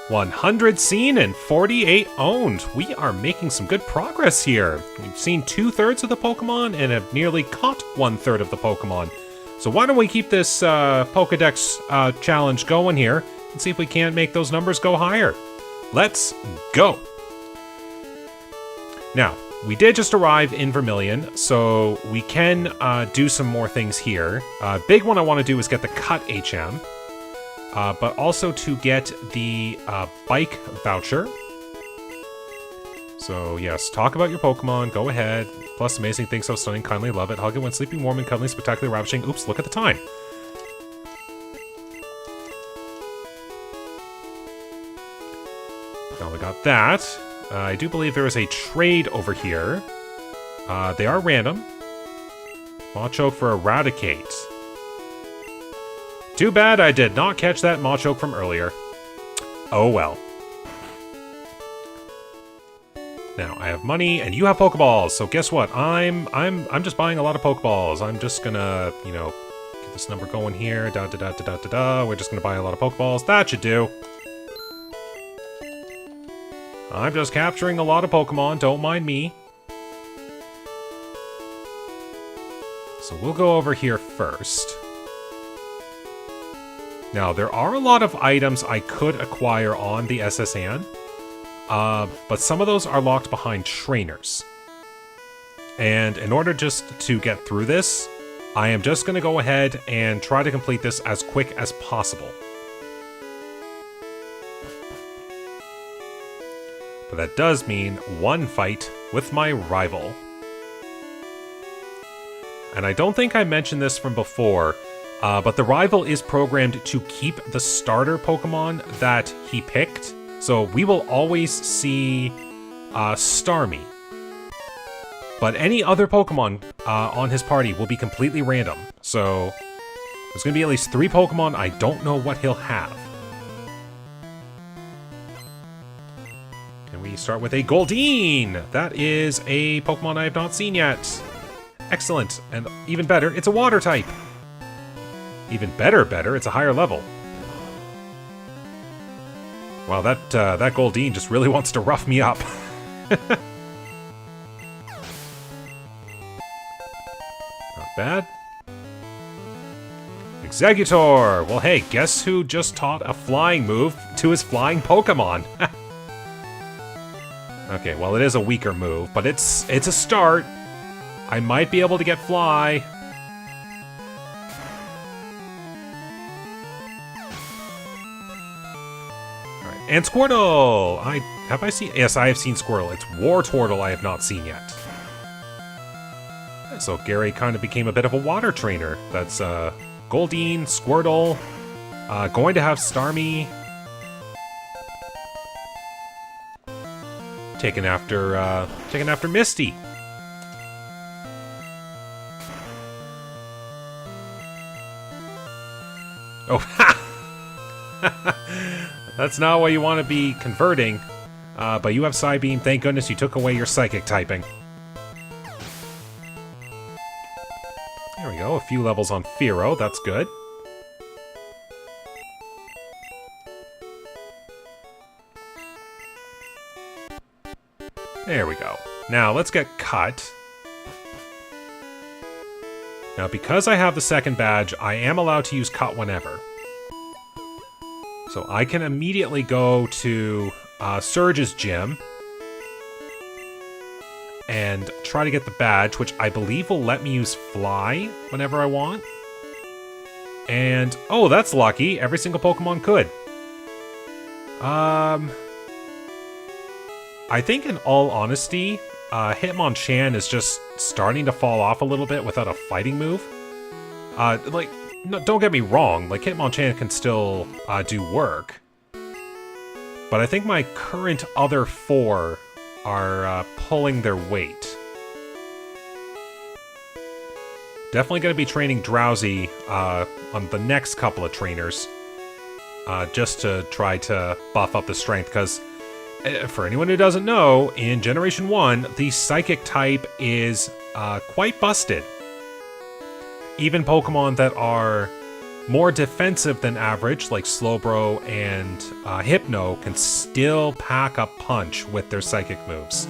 100 seen and 48 owned. We are making some good progress here. We've seen 2/3 of the Pokemon and have nearly caught 1/3 of the Pokemon. So why don't we keep this Pokedex challenge going here and see if we can't make those numbers go higher. Let's go. Now, we did just arrive in Vermilion, so we can do some more things here. Big one I want to do is get the Cut HM. But also to get the bike voucher. So yes, talk about your Pokemon, go ahead. Plus amazing things, so stunning, kindly love it. Hug it when sleeping, warm and cuddly, spectacularly ravishing. Oops, look at the time. Now we got that. I do believe there is a trade over here. They are random. Machoke for Eradicate. Too bad I did not catch that Machoke from earlier. Oh well. Now I have money and you have Pokeballs, so guess what? I'm just buying a lot of Pokeballs. I'm just gonna, you know, get this number going here. Da da da da da da da. We're just gonna buy a lot of Pokeballs. That should do. I'm just capturing a lot of Pokemon, don't mind me. So we'll go over here first. Now, there are a lot of items I could acquire on the SSN, but some of those are locked behind trainers. And in order just to get through this, I am just going to go ahead and try to complete this as quick as possible. But that does mean one fight with my rival. And I don't think I mentioned this from before, but the rival is programmed to keep the starter Pokemon that he picked. So we will always see Starmie. But any other Pokemon on his party will be completely random. So there's going to be at least 3 Pokemon. I don't know what he'll have. And we start with a Goldeen. That is a Pokemon I have not seen yet. Excellent. And even better, it's a water type. Even better, it's a higher level. Wow, that Goldeen just really wants to rough me up. Not bad. Exeggutor! Well, hey, guess who just taught a flying move to his flying Pokemon? Okay, well, it is a weaker move, but it's a start. I might be able to get Fly. And Squirtle! Have I seen? Yes, I have seen Squirtle. It's Wartortle I have not seen yet. So Gary kind of became a bit of a water trainer. That's Goldeen, Squirtle, going to have Starmie. Taken after Misty. Oh, ha! That's not what you want to be converting. But you have Psybeam. Thank goodness you took away your Psychic typing. There we go. A few levels on Fearow. That's good. There we go. Now, let's get Cut. Now, because I have the second badge, I am allowed to use Cut whenever. So I can immediately go to Surge's gym and try to get the badge, which I believe will let me use Fly whenever I want. And, oh, that's lucky. Every single Pokemon could. I think in all honesty, Hitmonchan is just starting to fall off a little bit without a fighting move. No, don't get me wrong, like, Hitmonchan can still do work. But I think my current other 4 are pulling their weight. Definitely going to be training Drowsy on the next couple of trainers. Just to try to buff up the strength, because for anyone who doesn't know, in Generation 1, the Psychic type is quite busted. Even Pokemon that are more defensive than average, like Slowbro and Hypno, can still pack a punch with their psychic moves.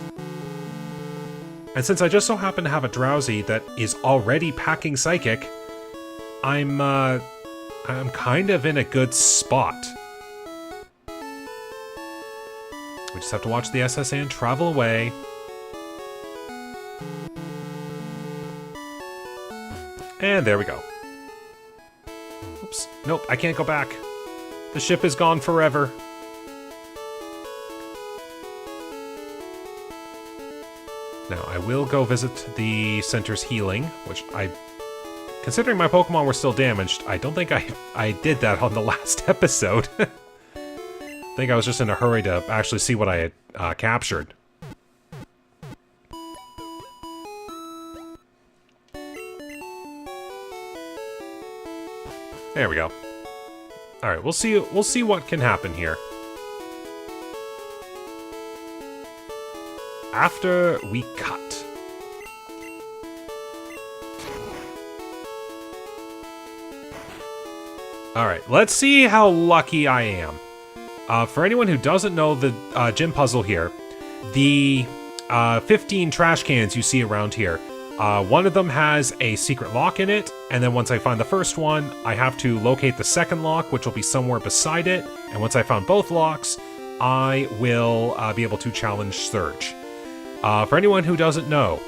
And since I just so happen to have a Drowsy that is already packing psychic, I'm kind of in a good spot. We just have to watch the SS Anne travel away. And there we go. Oops. Nope, I can't go back. The ship is gone forever. Now, I will go visit the center's healing, which considering my Pokemon were still damaged, I don't think I did that on the last episode. I think I was just in a hurry to actually see what I had captured. There we go. All right, we'll see what can happen here. After we cut. All right, let's see how lucky I am. For anyone who doesn't know the gym puzzle here, the 15 trash cans you see around here, one of them has a secret lock in it, and then once I find the first one, I have to locate the second lock, which will be somewhere beside it, and once I found both locks, I will be able to challenge Surge. For anyone who doesn't know,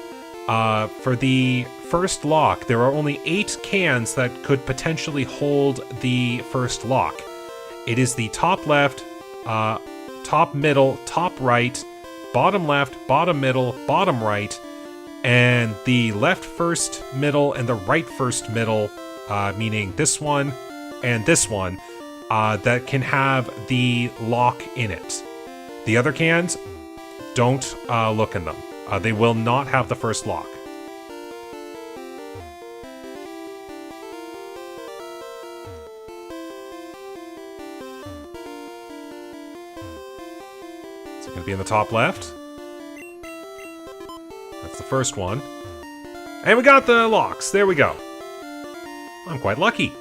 for the first lock, there are only 8 cans that could potentially hold the first lock. It is the top left, top middle, top right, bottom left, bottom middle, bottom right, and the left first middle and the right first middle, meaning this one and this one, that can have the lock in it. The other cans, don't look in them. They will not have the first lock. It's going to be in the top left. That's the first one. And we got the locks. There we go. I'm quite lucky.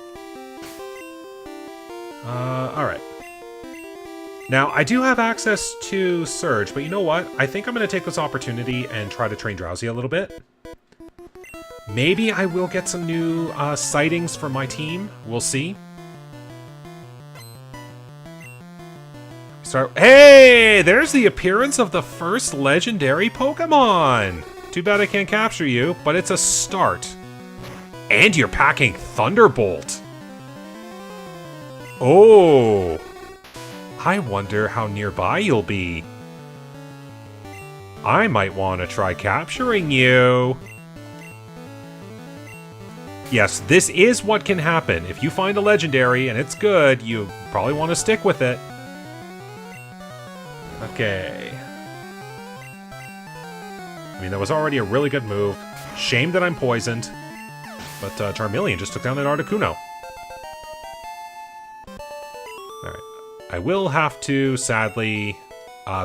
Alright. Now, I do have access to Surge, but you know what? I think I'm going to take this opportunity and try to train Drowsy a little bit. Maybe I will get some new sightings for my team. We'll see. Hey! There's the appearance of the first legendary Pokemon! Too bad I can't capture you, but it's a start. And you're packing Thunderbolt! Oh! I wonder how nearby you'll be. I might want to try capturing you. Yes, this is what can happen. If you find a legendary and it's good, you probably want to stick with it. Okay. I mean, that was already a really good move. Shame that I'm poisoned. But Charmeleon just took down that Articuno. Alright. I will have to, sadly,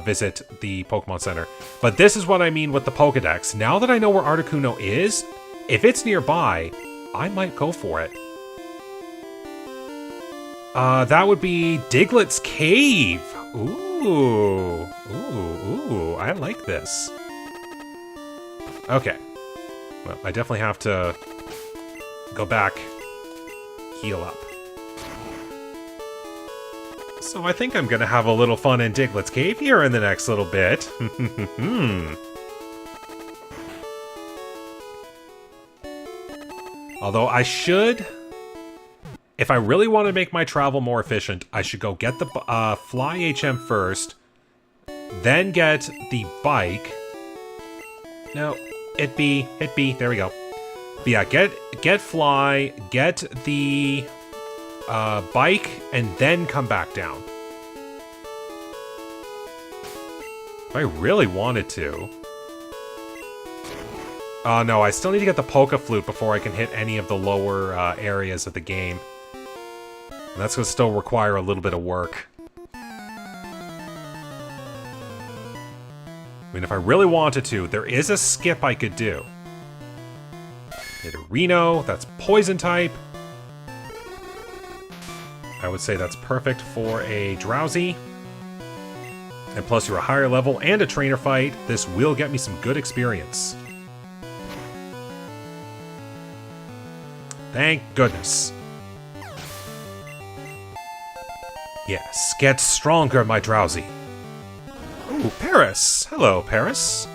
visit the Pokemon Center. But this is what I mean with the Pokedex. Now that I know where Articuno is, if it's nearby, I might go for it. That would be Diglett's Cave. Ooh. Ooh, I like this. Okay. Well, I definitely have to go back, heal up. So I think I'm gonna have a little fun in Diglett's Cave here in the next little bit. Although I should, if I really want to make my travel more efficient, I should go get the Fly HM first, then get the bike. No, hit B, there we go. But yeah, get Fly, get the bike, and then come back down. If I really wanted to. No, I still need to get the Poke Flute before I can hit any of the lower areas of the game. And that's going to still require a little bit of work. I mean, if I really wanted to, there is a skip I could do. Hit a Reno, that's Poison type. I would say that's perfect for a Drowsy. And plus you're a higher level and a trainer fight. This will get me some good experience. Thank goodness. Yes, get stronger, my Drowsy. Ooh, Paris. Hello, Paris.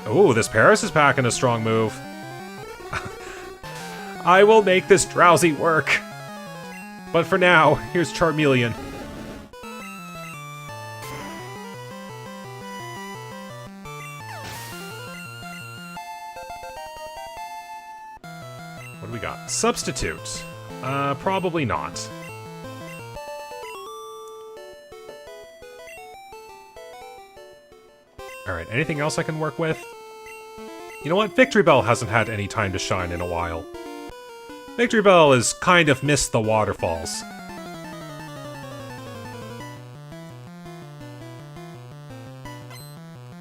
Ooh, this Paris is packing a strong move. I will make this Drowsy work. But for now, here's Charmeleon. What do we got? Substitute. Probably not. Alright, anything else I can work with? You know what? Victory Bell hasn't had any time to shine in a while. Victory Bell has kind of missed the waterfalls.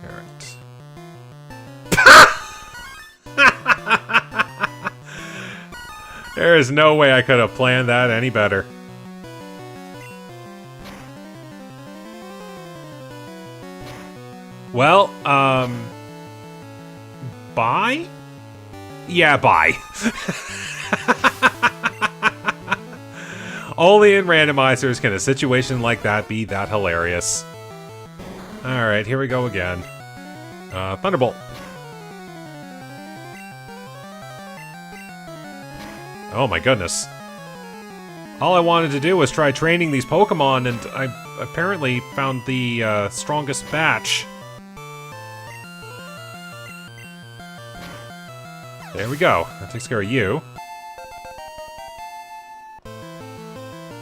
Alright. There is no way I could have planned that any better. Well, bye? Yeah, bye. Only in randomizers can a situation like that be that hilarious. Alright, here we go again. Thunderbolt. Oh my goodness. All I wanted to do was try training these Pokemon, and I apparently found the strongest batch. There we go. That takes care of you.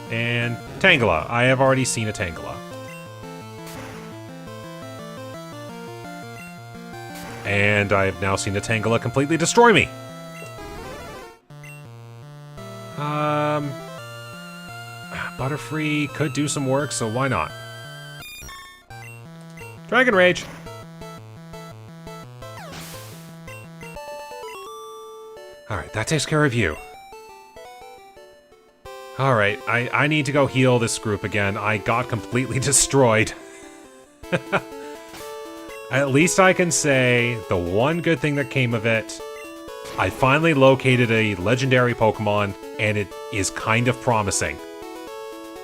And Tangela. I have already seen a Tangela. And I have now seen a Tangela completely destroy me. Butterfree could do some work, so why not? Dragon Rage. Alright, that takes care of you. Alright, I need to go heal this group again. I got completely destroyed. At least I can say the one good thing that came of it, I finally located a legendary Pokemon, and it is kind of promising.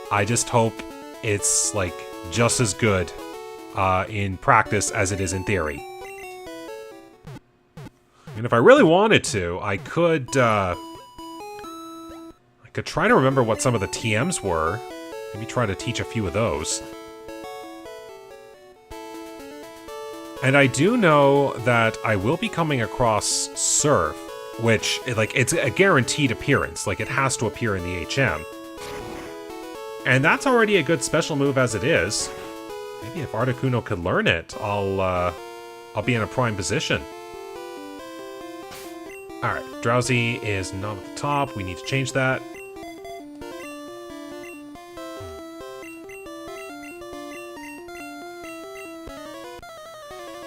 I just hope it's, like, just as good in practice as it is in theory. And if I really wanted to, I could try to remember what some of the TMs were. Maybe try to teach a few of those. And I do know that I will be coming across Surf, which, like, it's a guaranteed appearance. Like, it has to appear in the HM. And that's already a good special move as it is. Maybe if Articuno could learn it, I'll be in a prime position. Alright, Drowsy is not at the top. We need to change that.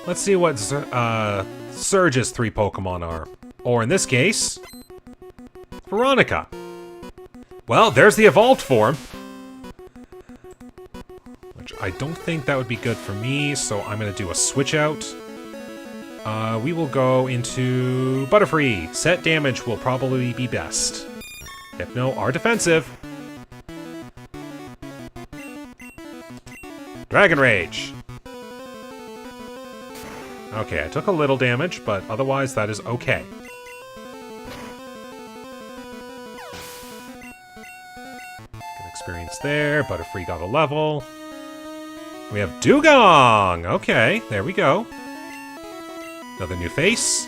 Let's see what Surge's 3 Pokemon are. Or in this case, Veronica. Well, there's the evolved form. Which I don't think that would be good for me, so I'm going to do a switch out. We will go into Butterfree. Set damage will probably be best. Hypno are defensive. Dragon Rage. Okay, I took a little damage, but otherwise that is okay. Good experience there. Butterfree got a level. We have Dugong! Okay, there we go. Another new face.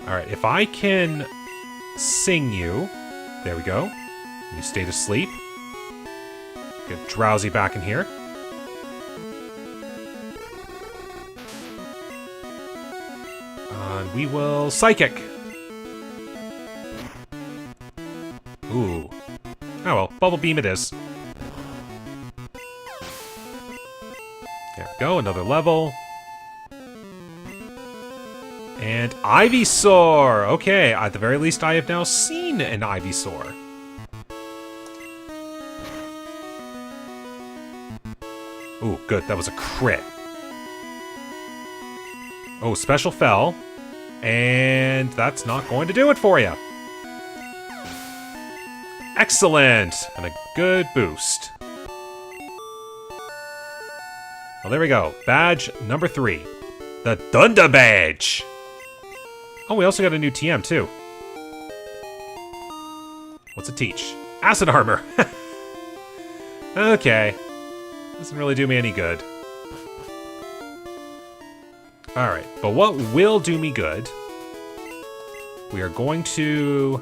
Alright, if I can sing you... There we go. You stayed asleep. Get Drowsy back in here. And we will Psychic. Ooh. Oh well, Bubble Beam it is. There we go, another level. And Ivysaur! Okay, at the very least I have now seen an Ivysaur. Ooh, good, that was a crit. Oh, special fell. And that's not going to do it for you. Excellent! And a good boost. Well, there we go. Badge number 3. The Thunder Badge! Oh, we also got a new TM, too. What's it teach? Acid Armor! Okay. Doesn't really do me any good. Alright, but what will do me good... We are going to...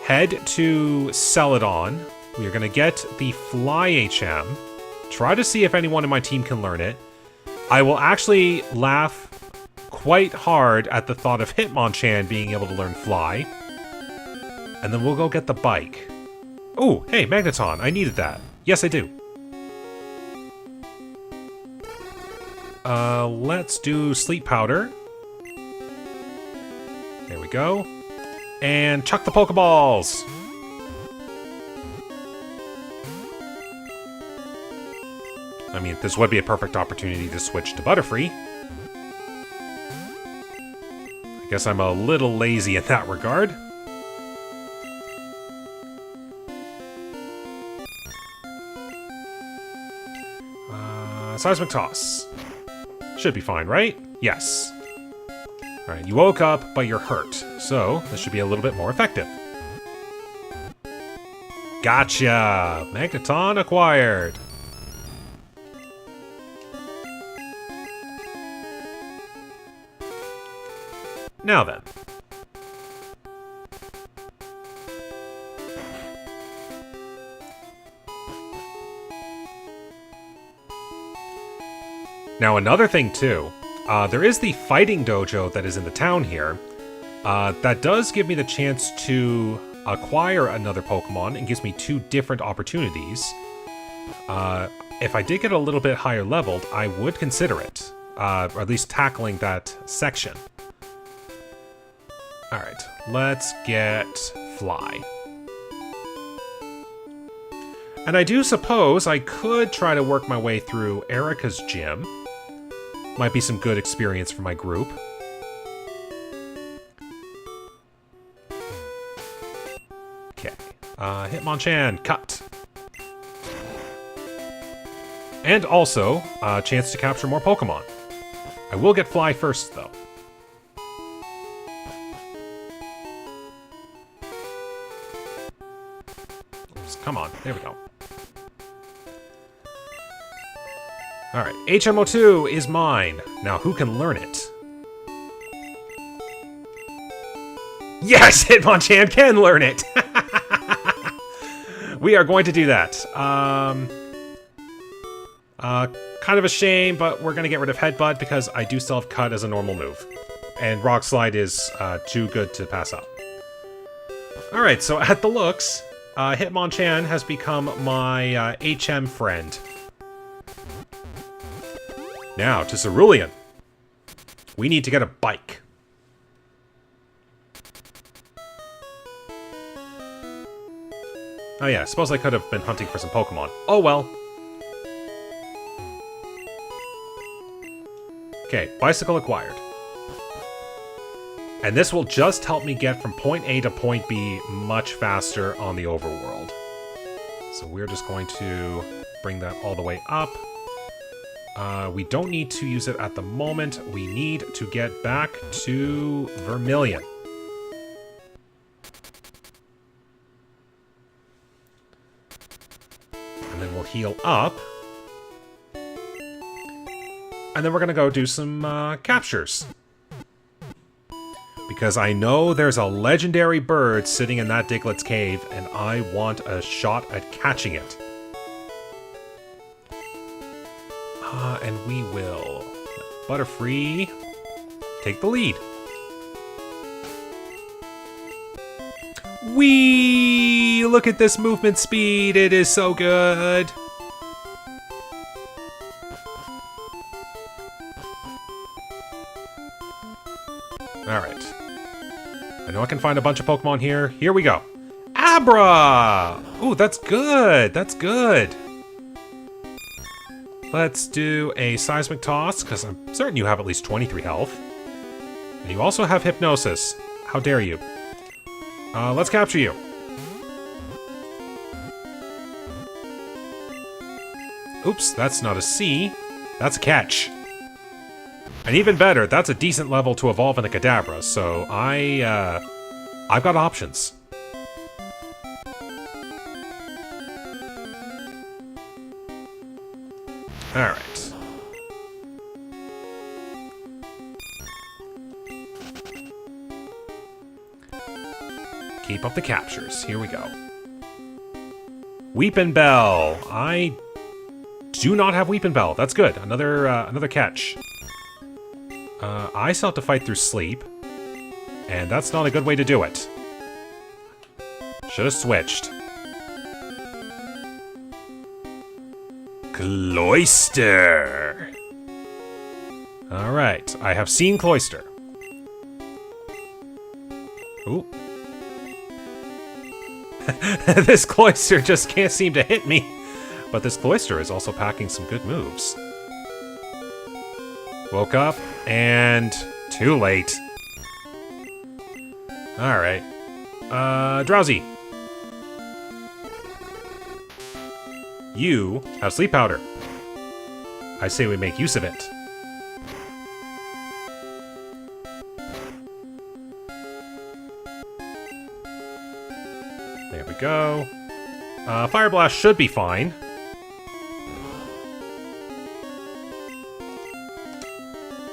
head to Celadon. We are going to get the Fly HM. Try to see if anyone in my team can learn it. I will actually laugh quite hard at the thought of Hitmonchan being able to learn Fly. And then we'll go get the bike. Oh, hey, Magneton. I needed that. Yes, I do. Let's do Sleep Powder. There we go. And chuck the Pokeballs! I mean, this would be a perfect opportunity to switch to Butterfree. I guess I'm a little lazy in that regard. Seismic Toss. Should be fine, right? Yes. Alright, you woke up, but you're hurt. So, this should be a little bit more effective. Gotcha! Magneton acquired! Now then. Now another thing too, there is the fighting dojo that is in the town here. That does give me the chance to acquire another Pokemon and gives me 2 different opportunities. If I did get a little bit higher leveled, I would consider it. Or at least tackling that section. Alright, let's get Fly. And I do suppose I could try to work my way through Erica's gym. Might be some good experience for my group. Okay. Hitmonchan, cut. And also, a chance to capture more Pokemon. I will get Fly first, though. Come on, there we go. Alright, HMO2 is mine. Now, who can learn it? Yes, Hitmonchan can learn it! We are going to do that. Kind of a shame, but we're going to get rid of Headbutt because I do still have Cut as a normal move. And Rock Slide is too good to pass up. Alright, so at the looks, Hitmonchan has become my HM friend. Now, to Cerulean. We need to get a bike. Oh yeah, I suppose I could have been hunting for some Pokemon. Oh well. Okay, bicycle acquired. And this will just help me get from point A to point B much faster on the overworld. So we're just going to bring that all the way up. We don't need to use it at the moment. We need to get back to Vermilion. And then we'll heal up. And then we're going to go do some captures. Because I know there's a legendary bird sitting in that Diglett's cave, and I want a shot at catching it. And we will let Butterfree take the lead. Whee! Look at this movement speed, it is so good! I can find a bunch of Pokemon here. Here we go. Abra! Ooh, that's good. That's good. Let's do a Seismic Toss, because I'm certain you have at least 23 health. And you also have Hypnosis. How dare you? Let's capture you. Oops, that's not a C. That's a catch. And even better, that's a decent level to evolve in a Kadabra, so I've got options. Alright. Keep up the captures. Here we go. Weepin' Bell. I do not have Weepin' Bell. That's good. Another catch. I still have to fight through sleep. And that's not a good way to do it. Should have switched. Cloyster. Alright, I have seen Cloyster. Ooh. This Cloyster just can't seem to hit me. But this Cloyster is also packing some good moves. Woke up, and too late. Alright. Drowsy. You have Sleep Powder. I say we make use of it. There we go. Fire Blast should be fine.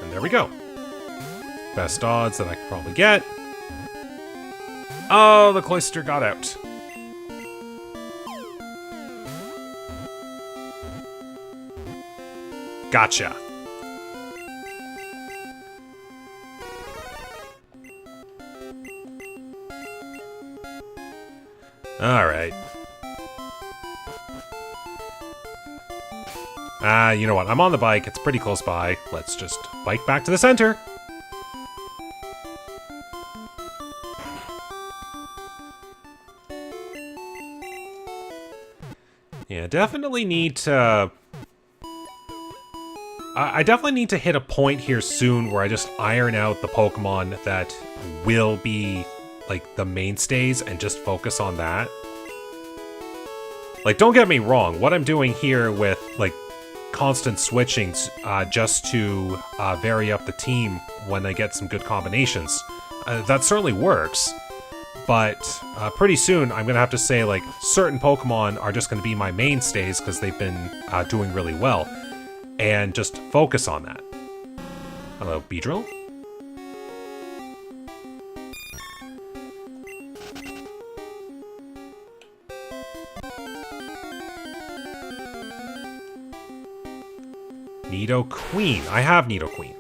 And there we go. Best odds that I could probably get. Oh, the Cloyster got out. Gotcha. Alright. You know what? I'm on the bike. It's pretty close by. Let's just bike back to the center. Yeah, definitely need to... I definitely need to hit a point here soon where I just iron out the Pokemon that will be, like, the mainstays and just focus on that. Like, don't get me wrong, what I'm doing here with, like, constant switching just to vary up the team when I get some good combinations, that certainly works. But pretty soon, I'm going to have to say, like, certain Pokemon are just going to be my mainstays because they've been doing really well. And just focus on that. Hello, Beedrill. Nidoqueen. I have Nidoqueen.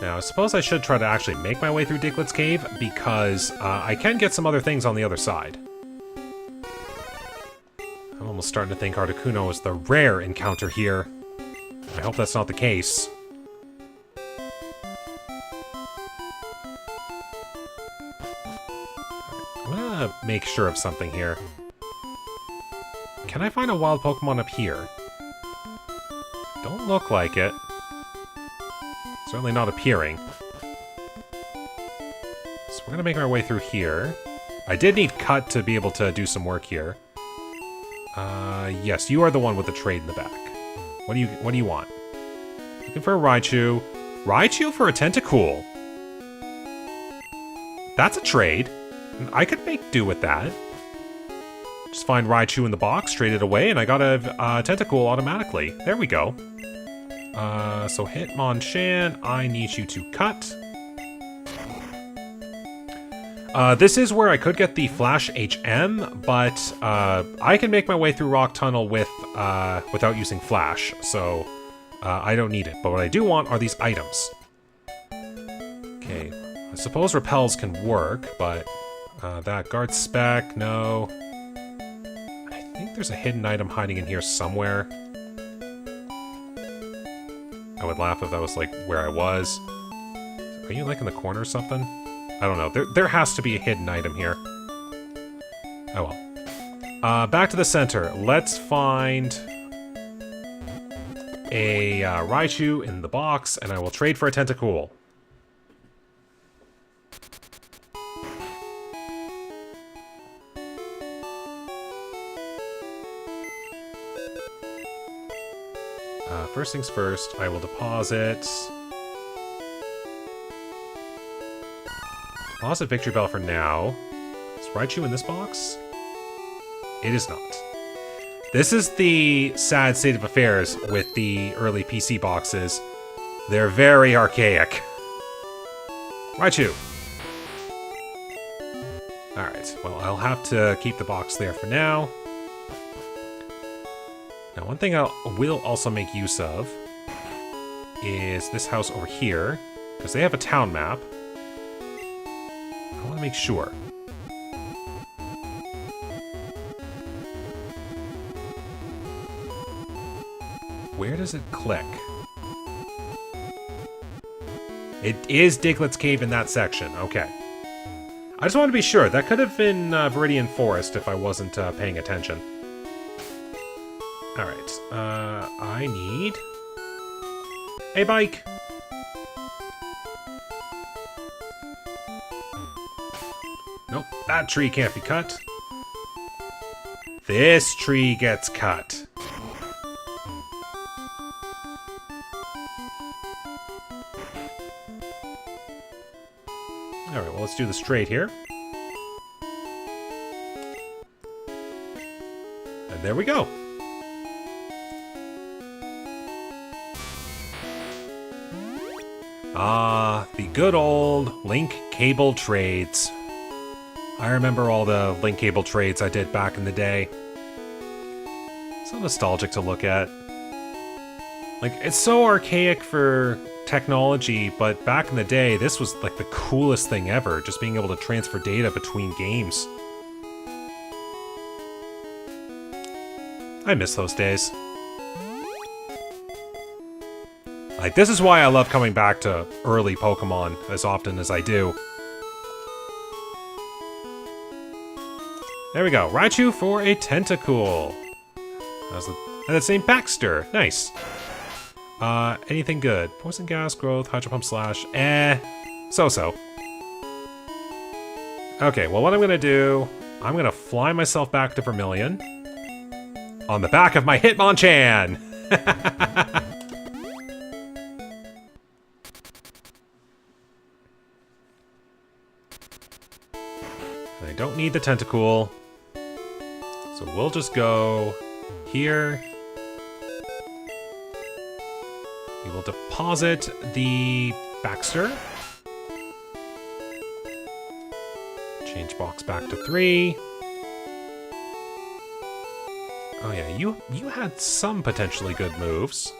Now, I suppose I should try to actually make my way through Diglett's Cave, because I can get some other things on the other side. I'm almost starting to think Articuno is the rare encounter here. I hope that's not the case. I'm gonna make sure of something here. Can I find a wild Pokemon up here? Don't look like it. Certainly not appearing. So we're gonna make our way through here. I did need Cut to be able to do some work here. Yes, you are the one with the trade in the back. What do you want? Looking for a Raichu. Raichu for a Tentacool. That's a trade. I could make do with that. Just find Raichu in the box, trade it away, and I got a Tentacool automatically. There we go. So Hitmonchan, I need you to cut. This is where I could get the Flash HM, but I can make my way through Rock Tunnel without using Flash, so I don't need it. But what I do want are these items. Okay, I suppose Repels can work, but that Guard Spec, no. I think think there's a hidden item hiding in here somewhere. I would laugh if that was, like, where I was. Are you, like, in the corner or something? I don't know. There has to be a hidden item here. Oh, well. Back to the center. Let's find a Raichu in the box, and I will trade for a Tentacool. First things first, I will deposit Victory Bell for now. Is Raichu in this box? It is not. This is the sad state of affairs with the early PC boxes. They're very archaic. Raichu! Alright, well, I'll have to keep the box there for now. Now, one thing I will also make use of is this house over here, because they have a town map. I want to make sure. Where does it click? It is Diglett's Cave in that section. Okay. I just want to be sure. That could have been Viridian Forest if I wasn't paying attention. Alright. I need a bike. Nope. That tree can't be cut. This tree gets cut. Alright, well, let's do the straight here. And there we go. Ah, the good old link cable trades. I remember all the link cable trades I did back in the day. So nostalgic to look at. Like, it's so archaic for technology, but back in the day, this was like the coolest thing ever, just being able to transfer data between games. I miss those days. Like, this is why I love coming back to early Pokemon as often as I do. There we go. Raichu for a Tentacool. And that's St. Baxter. Nice. Anything good? Poison Gas, Growth, Hydro Pump Slash. So-so. Okay, well, what I'm gonna do, I'm gonna fly myself back to Vermilion on the back of my Hitmonchan! I don't need the Tentacool, so we'll just go here. We will deposit the Baxter. Change box back to 3. Oh yeah, you had some potentially good moves.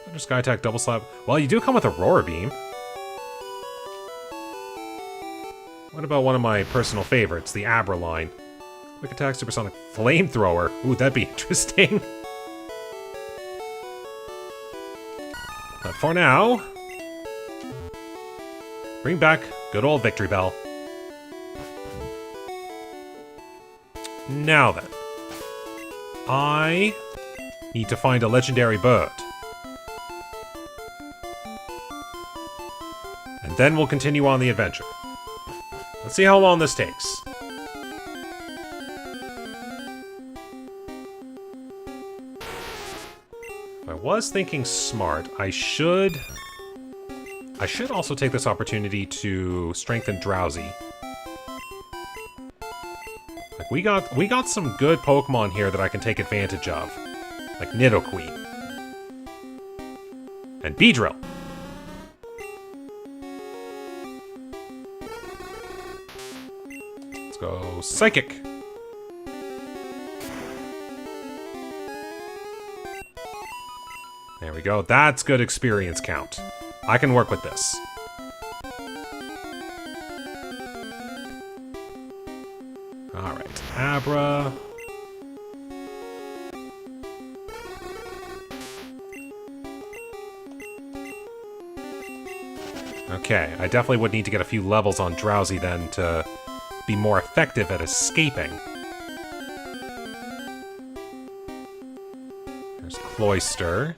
Thunder Sky Attack, Double Slap. Well, you do come with Aurora Beam. What about one of my personal favorites, the Abra line? Quick Attack, Supersonic Flamethrower. Ooh, that'd be interesting. But for now, bring back good old Victory Bell. Now then, I need to find a legendary bird. And then we'll continue on the adventure. Let's see how long this takes. If I was thinking smart, I should also take this opportunity to strengthen Drowsy. Like, we got some good Pokemon here that I can take advantage of. Like Nidoqueen. And Beedrill. Let's go Psychic. There we go. That's good experience count. I can work with this. Alright, Abra. Okay, I definitely would need to get a few levels on Drowsy then to be more effective at escaping. There's Cloyster.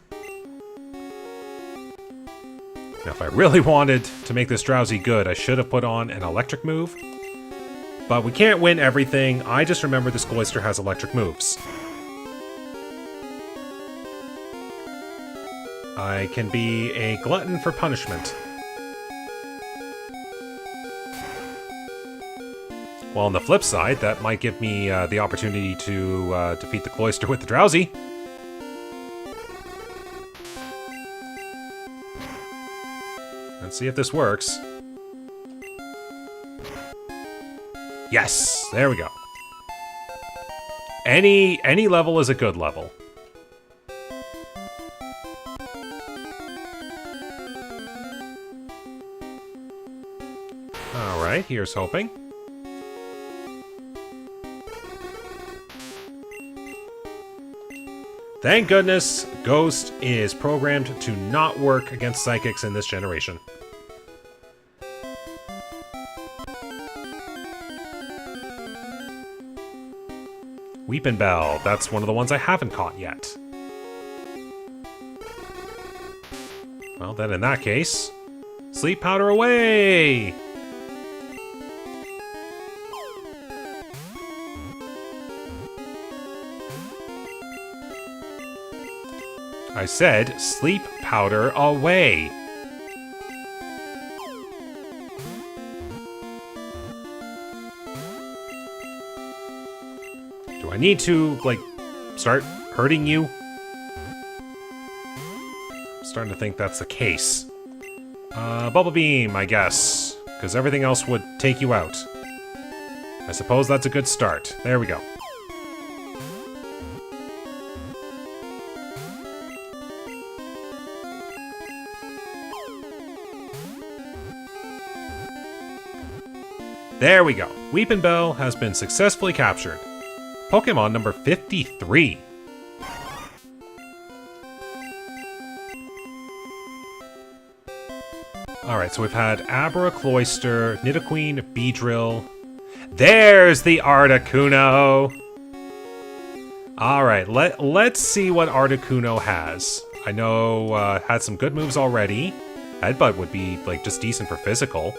Now, if I really wanted to make this Drowsy good, I should have put on an electric move. But we can't win everything. I just remember this Cloyster has electric moves. I can be a glutton for punishment. Well, on the flip side, that might give me the opportunity to defeat the Cloyster with the Drowsy. Let's see if this works. Yes! There we go. Any level is a good level. Alright, here's hoping. Thank goodness, Ghost is programmed to not work against Psychics in this generation. Weepin' Bell, that's one of the ones I haven't caught yet. Well, then in that case, Sleep Powder away! I said, Sleep Powder away! Do I need to, like, start hurting you? I'm starting to think that's the case. Bubble Beam, I guess. Because everything else would take you out. I suppose that's a good start. There we go. There we go. Weepin' Bell has been successfully captured. Pokemon number 53. Alright, so we've had Abra, Cloyster, Nidoqueen, Beedrill. There's the Articuno! Alright, let's see what Articuno has. I know had some good moves already. Headbutt would be, like, just decent for physical.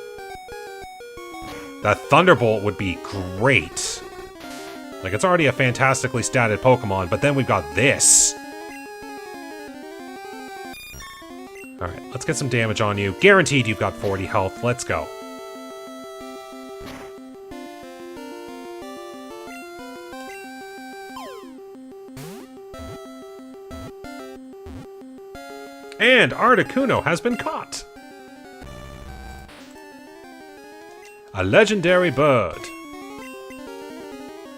That Thunderbolt would be great. Like, it's already a fantastically statted Pokemon, but then we've got this. Alright, let's get some damage on you. Guaranteed you've got 40 health. Let's go. And Articuno has been caught. A legendary bird.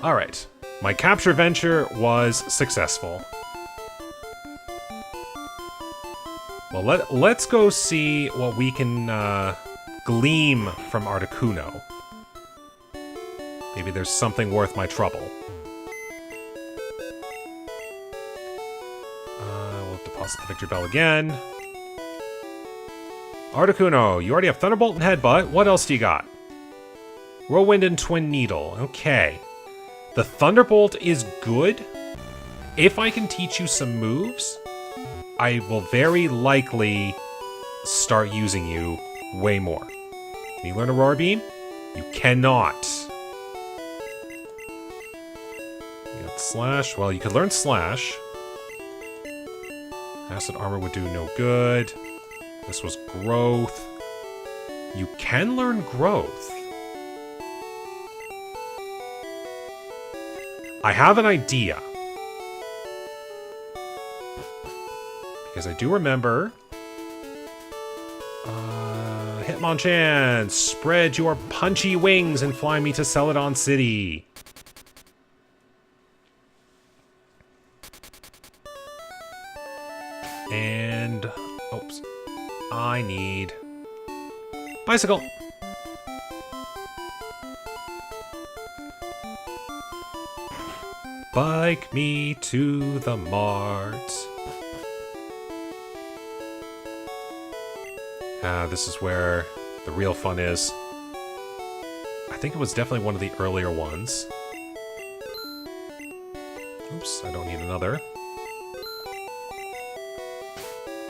Alright, my capture venture was successful. Well, let's go see what we can gleam from Articuno. Maybe there's something worth my trouble. We'll deposit the Victory Bell again. Articuno, you already have Thunderbolt and Headbutt. What else do you got? Whirlwind and Twin Needle. Okay. The Thunderbolt is good. If I can teach you some moves, I will very likely start using you way more. Can you learn Aurora Beam? You cannot. You got Slash. Well, you could learn Slash. Acid Armor would do no good. This was Growth. You can learn Growth. I have an idea. Because I do remember... Hitmonchan, spread your punchy wings and fly me to Celadon City. And... oops. I need... Bicycle! Bike me to the mart. This is where the real fun is. I think it was definitely one of the earlier ones. Oops, I don't need another.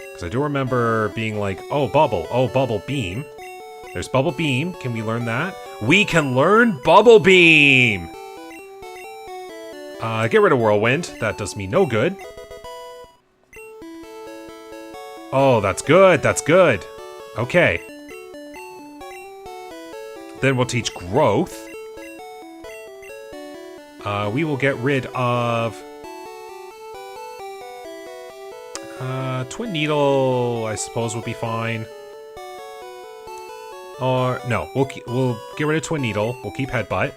Because I do remember being like, oh, bubble beam. There's bubble beam. Can we learn that? We can learn bubble beam! Get rid of whirlwind. That does me no good. Oh, that's good. That's good. Okay. Then we'll teach growth. We will get rid of... Twin Needle, I suppose, would be fine. Or, no, we'll get rid of Twin Needle. We'll keep Headbutt.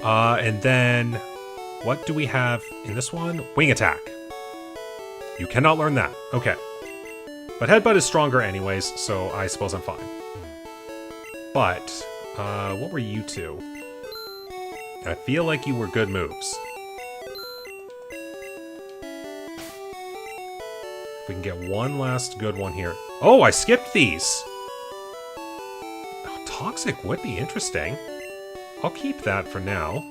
And then, what do we have in this one? Wing Attack. You cannot learn that. Okay. But Headbutt is stronger anyways, so I suppose I'm fine. But, what were you two? I feel like you were good moves. If we can get one last good one here. Oh, I skipped these! Oh, Toxic would be interesting. I'll keep that for now.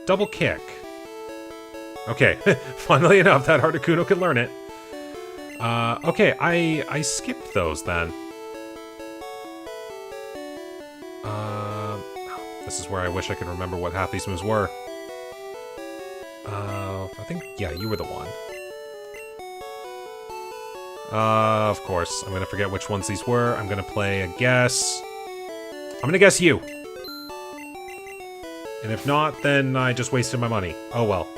Double Kick. Okay, funnily enough, that Articuno could learn it. Okay, I skipped those then. This is where I wish I could remember what half these moves were. I think, yeah, you were the one. Of course, I'm gonna forget which ones these were. I'm gonna play a guess. I'm gonna guess you. And if not, then I just wasted my money. Oh well.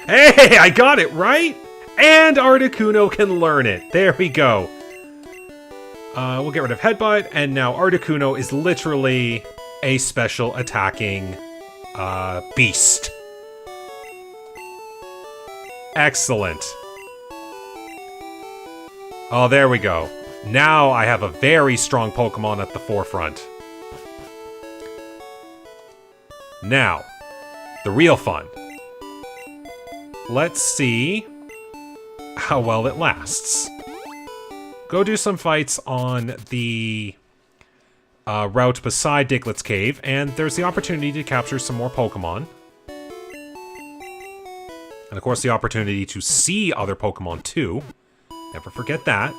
Hey, I got it right! And Articuno can learn it. There we go. We'll get rid of Headbutt, and now Articuno is literally a special attacking beast. Excellent. Oh, there we go. Now I have a very strong Pokemon at the forefront. Now, the real fun. Let's see how well it lasts. Go do some fights on the route beside Diglett's Cave, and there's the opportunity to capture some more Pokemon. And of course the opportunity to see other Pokemon too. Never forget that.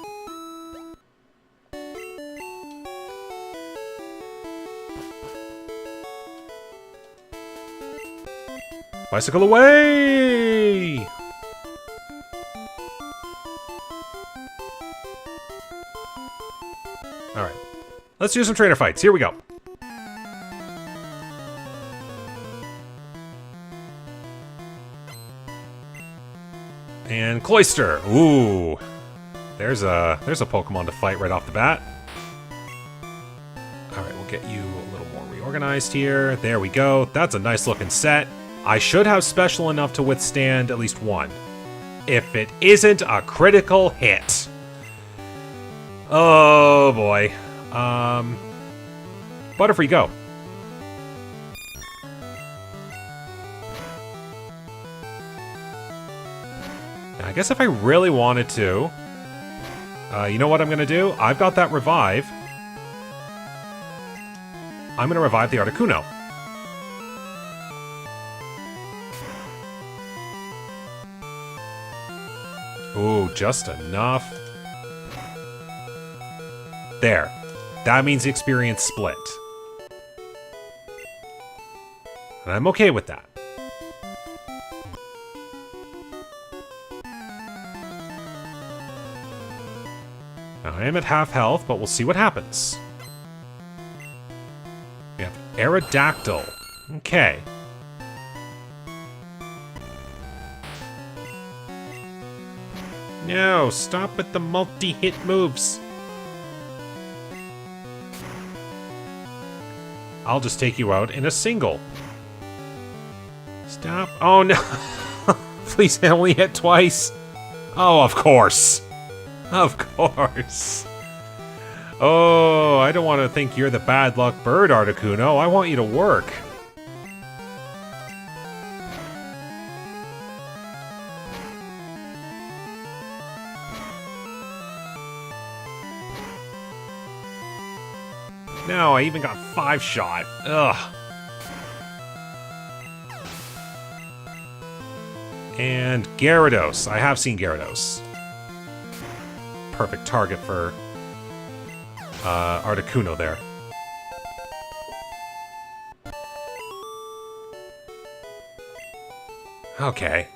Bicycle away! Alright. Let's do some trainer fights. Here we go. And Cloyster. Ooh. There's a Pokemon to fight right off the bat. Alright, we'll get you a little more reorganized here. There we go. That's a nice looking set. I should have special enough to withstand at least one. If it isn't a critical hit. Oh boy. Butterfree, go. Now, I guess if I really wanted to, you know what I'm gonna do? I've got that revive. I'm gonna revive the Articuno. Ooh, just enough. There. That means the experience split. And I'm okay with that. Now, I am at half health, but we'll see what happens. We have Aerodactyl. Okay. No, stop with the multi-hit moves. I'll just take you out in a single. Stop. Oh no. Please only hit twice. Oh, of course. Of course. Oh, I don't want to think you're the bad luck bird, Articuno. I want you to work. No, I even got 5-shot. Ugh. And Gyarados. I have seen Gyarados. Perfect target for Articuno there. Okay.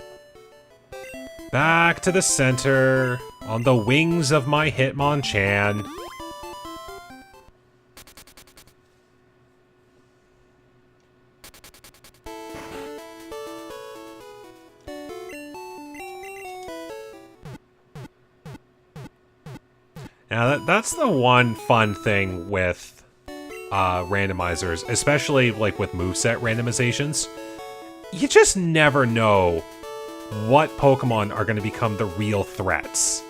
Back to the center, on the wings of my Hitmonchan. Now, that's the one fun thing with randomizers, especially like with moveset randomizations. You just never know what Pokemon are going to become the real threats.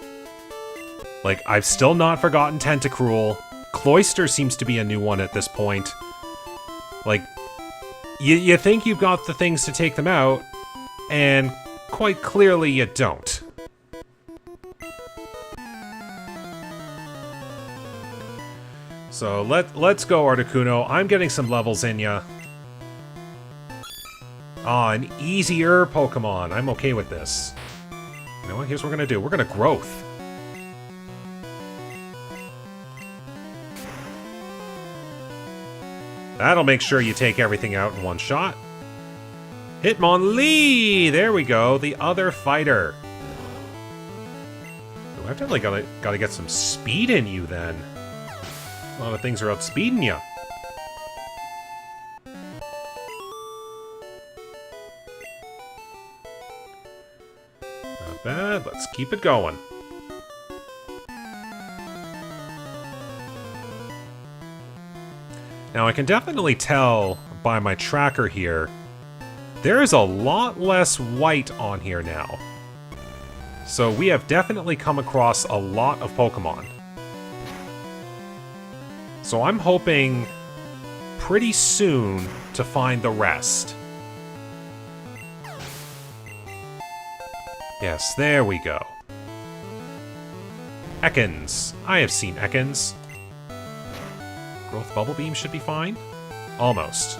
Like, I've still not forgotten Tentacruel. Cloyster seems to be a new one at this point. Like, you think you've got the things to take them out, and quite clearly you don't. So let's go, Articuno. I'm getting some levels in ya. Aw, an easier Pokemon. I'm okay with this. You know what? Here's what we're gonna do. We're gonna Growth. That'll make sure you take everything out in one shot. Hitmonlee! There we go. The other fighter. So I've definitely gotta get some speed in you then. A lot of things are outspeeding you. Not bad. Let's keep it going. Now, I can definitely tell by my tracker here, there's a lot less white on here now. So we have definitely come across a lot of Pokemon. So I'm hoping pretty soon to find the rest. Yes, there we go. Ekans. I have seen Ekans. Growth Bubble Beam should be fine. Almost.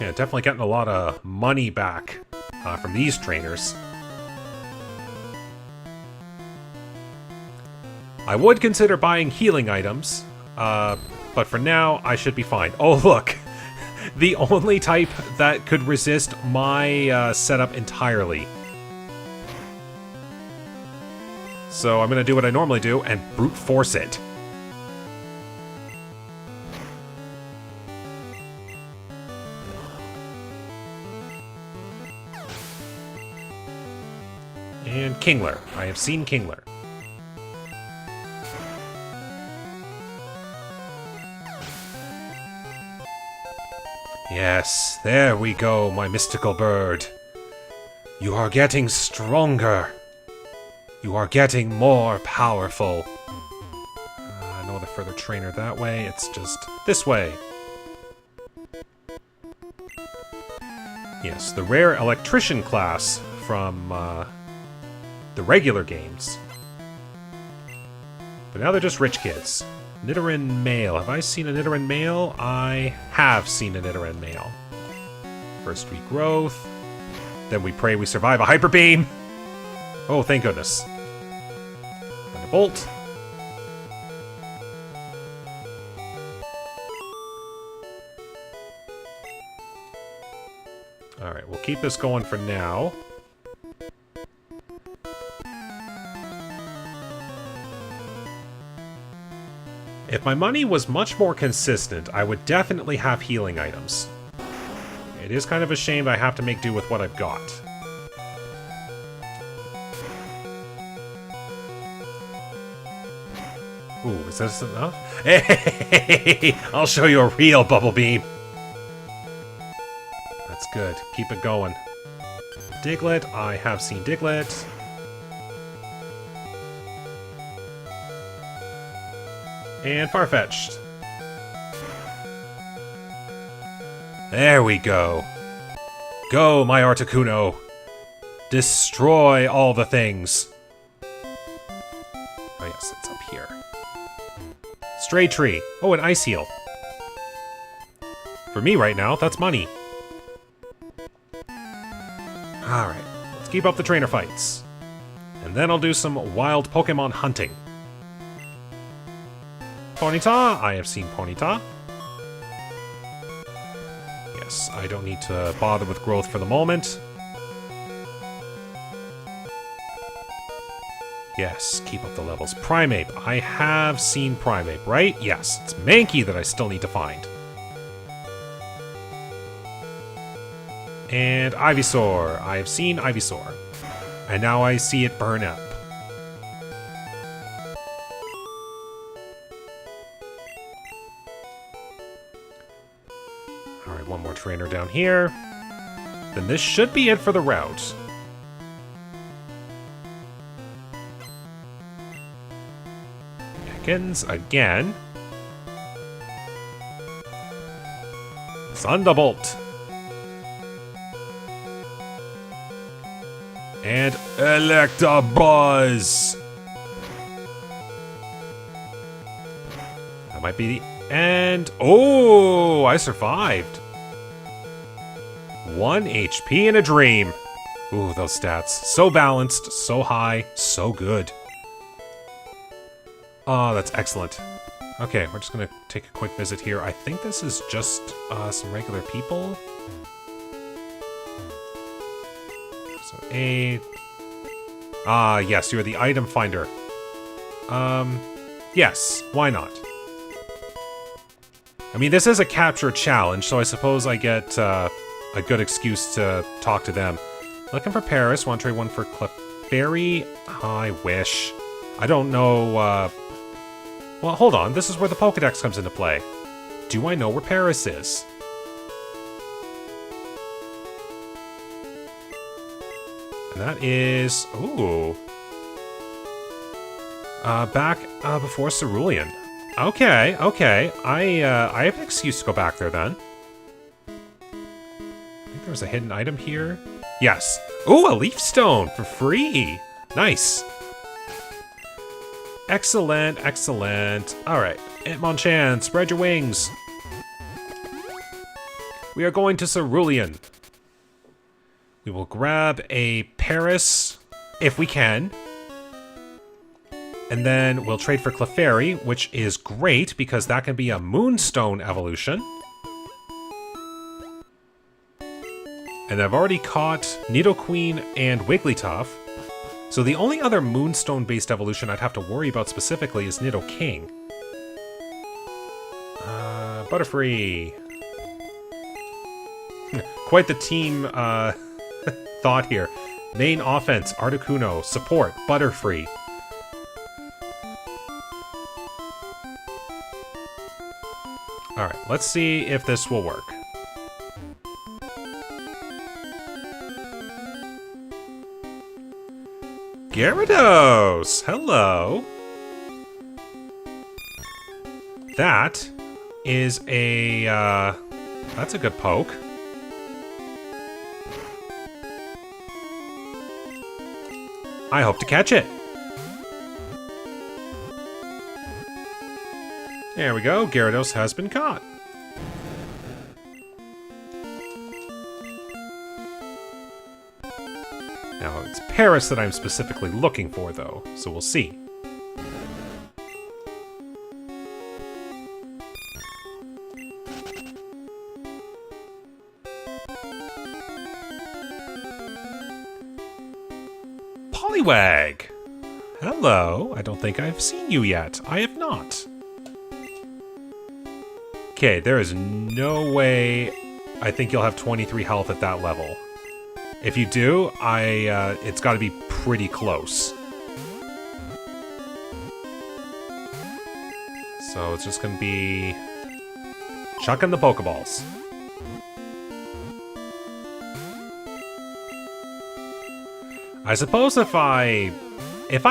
Yeah, definitely getting a lot of money back from these trainers. I would consider buying healing items, but for now, I should be fine. Oh, look! The only type that could resist my setup entirely. So I'm going to do what I normally do and brute force it. And Kingler. I have seen Kingler. Yes, there we go, my mystical bird. You are getting stronger. You are getting more powerful. No other further trainer that way, it's just this way. Yes, the rare electrician class from the regular games. But now they're just rich kids. Nidoran male. Have I seen a Nidoran male? I have seen a Nidoran male. First we growth. Then we pray we survive a Hyper Beam. Oh, thank goodness. Thunderbolt. Alright, we'll keep this going for now. If my money was much more consistent, I would definitely have healing items. It is kind of a shame that I have to make do with what I've got. Ooh, is this enough? Hey! I'll show you a real Bubble Beam! That's good. Keep it going. Diglett. I have seen Diglett. And Farfetch'd. There we go. Go, my Articuno. Destroy all the things. Oh yes, it's up here. Stray tree. Oh, an ice heal. For me right now, that's money. Alright, let's keep up the trainer fights. And then I'll do some wild Pokemon hunting. Ponyta, I have seen Ponyta. Yes, I don't need to bother with growth for the moment. Yes, keep up the levels. Primeape, I have seen Primeape, right? Yes, it's Mankey that I still need to find. And Ivysaur, I have seen Ivysaur. And now I see it burn up. Alright, one more trainer down here. Then this should be it for the route. Ekans again. Thunderbolt. And Electabuzz! That might be the end. Oh, I survived. 1 HP in a dream. Ooh, those stats. So balanced, so high, so good. Oh, that's excellent. Okay, we're just gonna take a quick visit here. I think this is just some regular people. So yes, you're the item finder. Yes, why not? I mean, this is a capture challenge, so I suppose I get a good excuse to talk to them. Looking for Paris, want to trade one for Clefairy? I wish. I don't know, well, hold on, this is where the Pokedex comes into play. Do I know where Paris is? And that is... ooh. Back before Cerulean. Okay, okay. I have an excuse to go back there then. I think there was a hidden item here. Yes. Ooh, a leaf stone for free. Nice. Excellent, excellent. Alright, Hitmonchan, spread your wings. We are going to Cerulean. We will grab a Paris, if we can. And then we'll trade for Clefairy, which is great, because that can be a Moonstone evolution. And I've already caught Nidoqueen and Wigglytuff. So the only other Moonstone-based evolution I'd have to worry about specifically is Nidoking. Butterfree. Quite the team thought here. Main offense, Articuno. Support, Butterfree. Alright, let's see if this will work. Gyarados! Hello! That is a, that's a good poke. I hope to catch it. There we go, Gyarados has been caught. Now, it's Paris that I'm specifically looking for, though, so we'll see. Poliwag! Hello, I don't think I've seen you yet. I have not. Okay, there is no way I think you'll have 23 health at that level. If you do, it's gotta be pretty close. So it's just gonna be chucking the Pokeballs. I suppose if I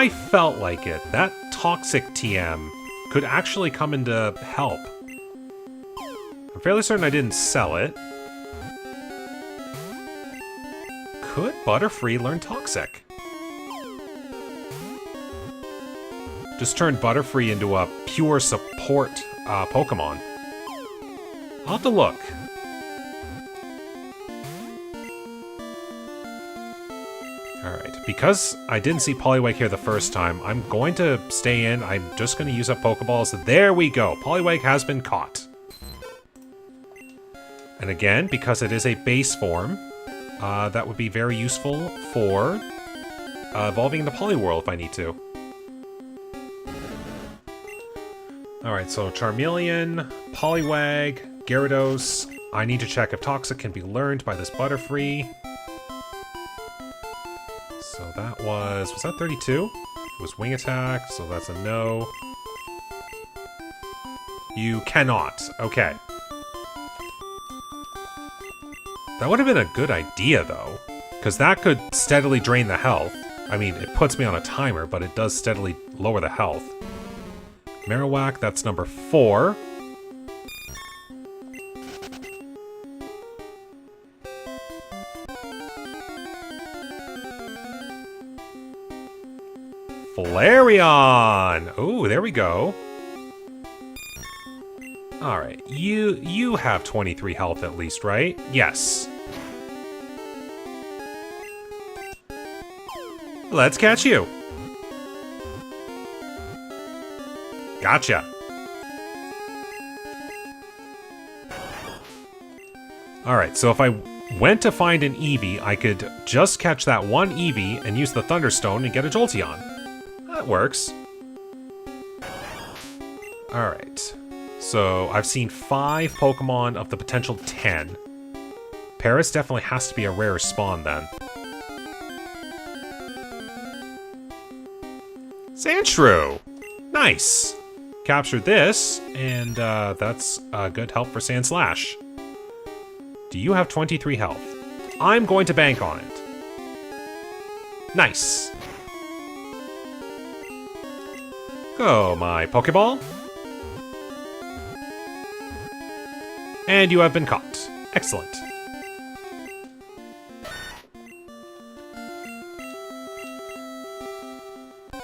felt like it, that Toxic TM could actually come into help. I'm fairly certain I didn't sell it. could Butterfree learn Toxic? Just turn Butterfree into a pure support Pokemon. I'll have to look. Alright, because I didn't see Poliwag here the first time, I'm going to stay in. I'm just going to use up Pokeballs. There we go. Poliwag has been caught. And again, because it is a base form, that would be very useful for evolving into Poliwhirl if I need to. Alright, so Charmeleon, Poliwag, Gyarados. I need to check if Toxic can be learned by this Butterfree. So that was that 32? It was Wing Attack, so that's a no. You cannot. Okay. That would have been a good idea, though, because that could steadily drain the health. I mean, it puts me on a timer, but it does steadily lower the health. Marowak, that's number 4. Flareon! Ooh, there we go. Alright, you have 23 health at least, right? Yes. Let's catch you. Gotcha. Alright, so if I went to find an Eevee, I could just catch that one Eevee and use the Thunderstone and get a Jolteon. That works. Alright. So I've seen 5 Pokemon of the potential 10. Paris definitely has to be a rare spawn then. Sandshrew! Nice! Captured this, and that's good help for Sandslash. Do you have 23 health? I'm going to bank on it. Nice! Go, my Pokeball. And you have been caught. Excellent.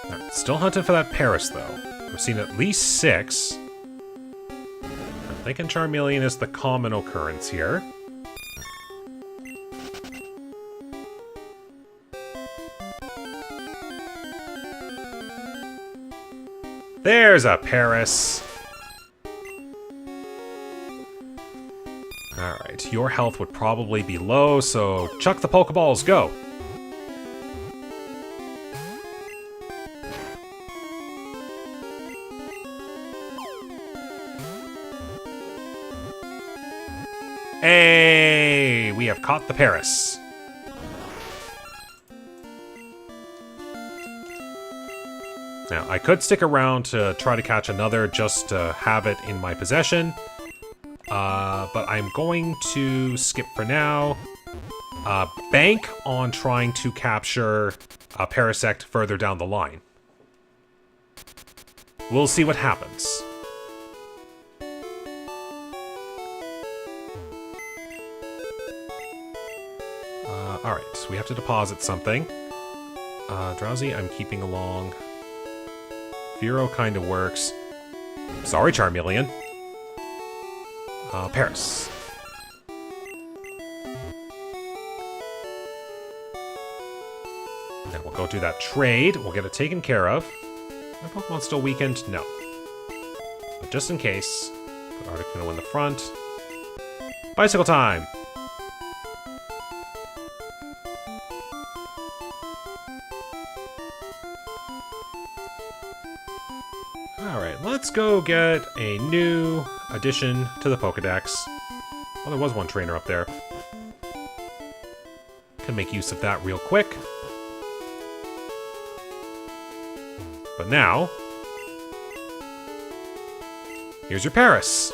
Alright, still hunting for that Paris, though. I've seen at least 6. I'm thinking Charmeleon is the common occurrence here. There's a Paris. Alright, your health would probably be low, so chuck the Pokeballs, go! Hey! We have caught the Paris. Now, I could stick around to try to catch another just to have it in my possession. But I'm going to skip for now. Bank on trying to capture a Parasect further down the line. We'll see what happens. Alright, so we have to deposit something. Drowsy, I'm keeping along. Fearow kind of works. Sorry, Charmeleon. Paris. Now we'll go do that trade. We'll get it taken care of. My Pokemon's still weakened? No. But just in case, put Articuno in the front. Bicycle time! Alright, let's go get a new addition to the Pokedex. Well, there was one trainer up there. Can make use of that real quick. But now, here's your Paris.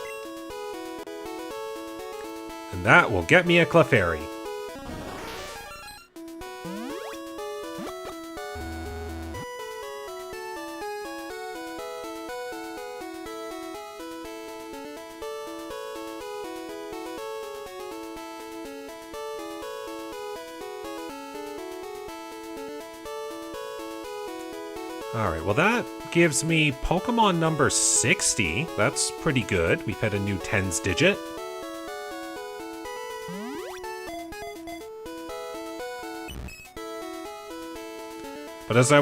And that will get me a Clefairy. Alright, well that gives me Pokemon number 60. That's pretty good. We've hit a new tens digit. But as I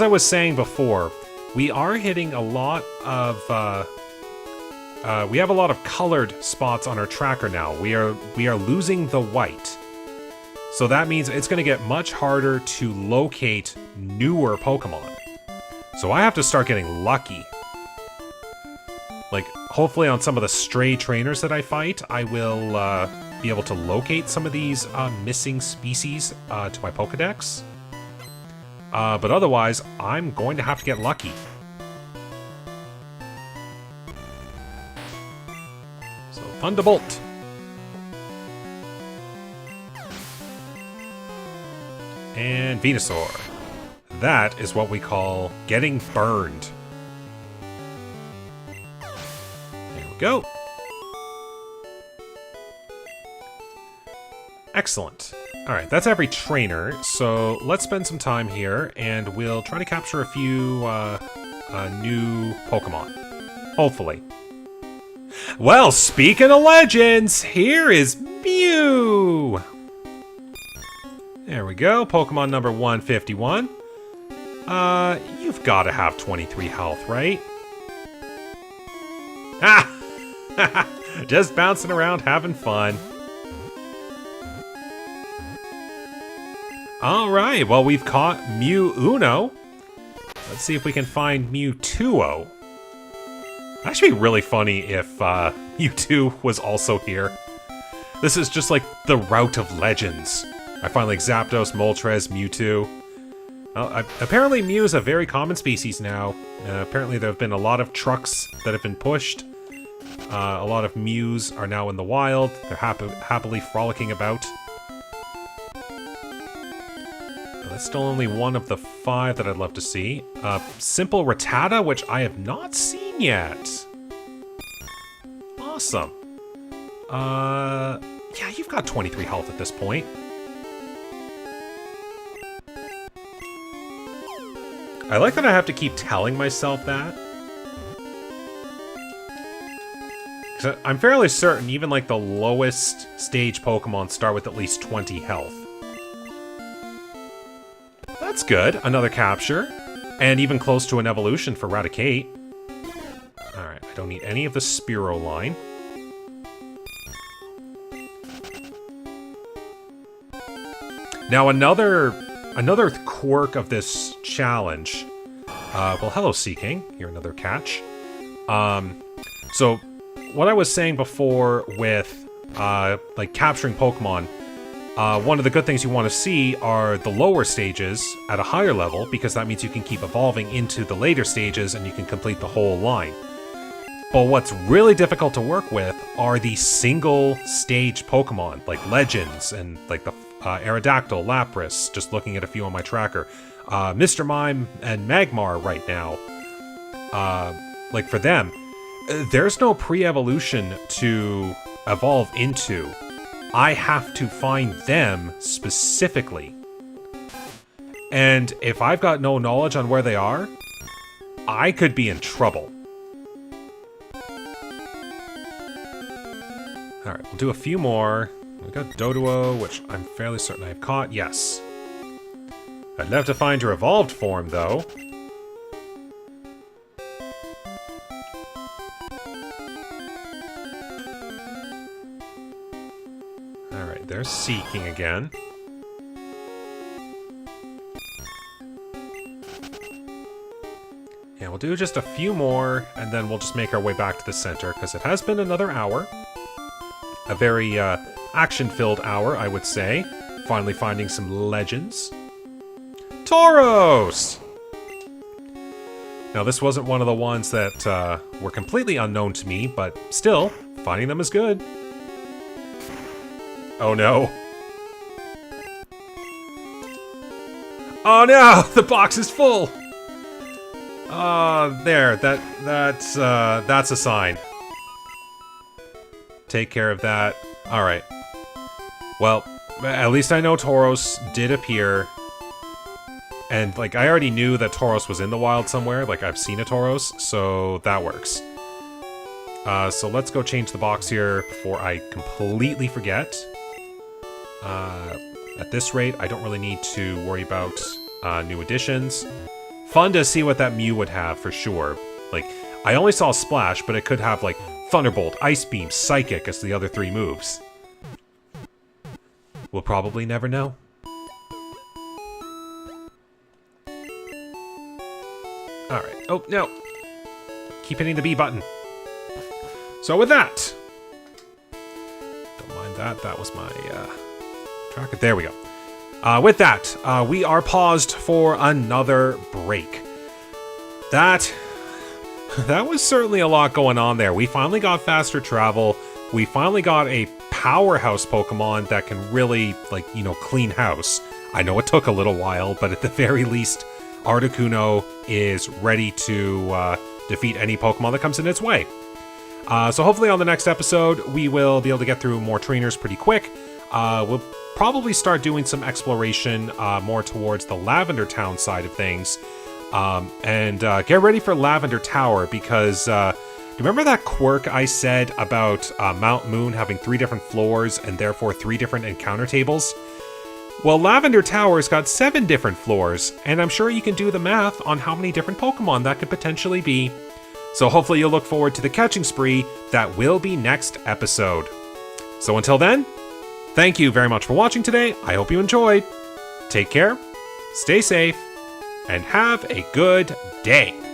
was saying before, we are hitting a lot of we have a lot of colored spots on our tracker now. We are losing the white. So that means it's going to get much harder to locate newer Pokemon. So I have to start getting lucky. Like, hopefully on some of the stray trainers that I fight, I will be able to locate some of these missing species to my Pokedex. But otherwise, I'm going to have to get lucky. So, Thunderbolt. And Venusaur. That is what we call getting burned. There we go. Excellent. Alright, that's every trainer, so let's spend some time here, and we'll try to capture a few new Pokemon. Hopefully. Well, speaking of legends, here is Mew! There we go, Pokemon number 151. You've got to have 23 health, right? Ah! Just bouncing around, having fun. Alright, well we've caught Mew Uno. Let's see if we can find Mew 2-0. Actually really funny if Mewtwo was also here. This is just like the route of legends. I find like Zapdos, Moltres, Mewtwo. Well, apparently Mew is a very common species now. Apparently there have been a lot of trucks that have been pushed. A lot of Mews are now in the wild. They're happily frolicking about. That's still only one of the 5 that I'd love to see. Simple Rattata, which I have not seen yet. Awesome. Yeah, you've got 23 health at this point. I like that I have to keep telling myself that. 'Cause I'm fairly certain even like the lowest stage Pokemon start with at least 20 health. That's good. Another capture. And even close to an evolution for Raticate. Alright, I don't need any of the Spearow line. Now another quirk of this challenge. Well, hello, Seaking. You're another catch. So, what I was saying before with, like, capturing Pokemon, one of the good things you want to see are the lower stages at a higher level, because that means you can keep evolving into the later stages and you can complete the whole line. But what's really difficult to work with are the single stage Pokemon, like Legends and like the Aerodactyl, Lapras, just looking at a few on my tracker. Mr. Mime and Magmar right now. Like for them, there's no pre-evolution to evolve into. I have to find them specifically. And if I've got no knowledge on where they are, I could be in trouble. Alright, we'll do a few more. We got Doduo, which I'm fairly certain I've caught. Yes. I'd love to find your evolved form, though. Alright, there's Seaking again. Yeah, we'll do just a few more, and then we'll just make our way back to the center, because it has been another hour. A very, action-filled hour, I would say. Finally finding some legends. Tauros! Now, this wasn't one of the ones that were completely unknown to me, but still, finding them is good. Oh no. Oh no! The box is full! There. That's a sign. Take care of that. Alright. Well, at least I know Tauros did appear. And, like, I already knew that Tauros was in the wild somewhere. Like, I've seen a Tauros, so that works. So let's go change the box here before I completely forget. At this rate, I don't really need to worry about new additions. Fun to see what that Mew would have, for sure. Like, I only saw Splash, but it could have, like, Thunderbolt, Ice Beam, Psychic as the other 3 moves. We'll probably never know. Alright. Oh, no. Keep hitting the B button. So with that... Don't mind that. That was my tracker. There we go. With that, we are paused for another break. That was certainly a lot going on there. We finally got faster travel. We finally got a powerhouse Pokemon that can really, like, you know, clean house. I know it took a little while, but at the very least, Articuno is ready to defeat any Pokemon that comes in its way. So hopefully on the next episode, we will be able to get through more trainers pretty quick. We'll probably start doing some exploration more towards the Lavender Town side of things. And get ready for Lavender Tower, because remember that quirk I said about Mount Moon having 3 different floors and therefore 3 different encounter tables? Well, Lavender Tower's got 7 different floors, and I'm sure you can do the math on how many different Pokemon that could potentially be. So hopefully you'll look forward to the catching spree that will be next episode. So until then, thank you very much for watching today. I hope you enjoyed. Take care, stay safe, and have a good day.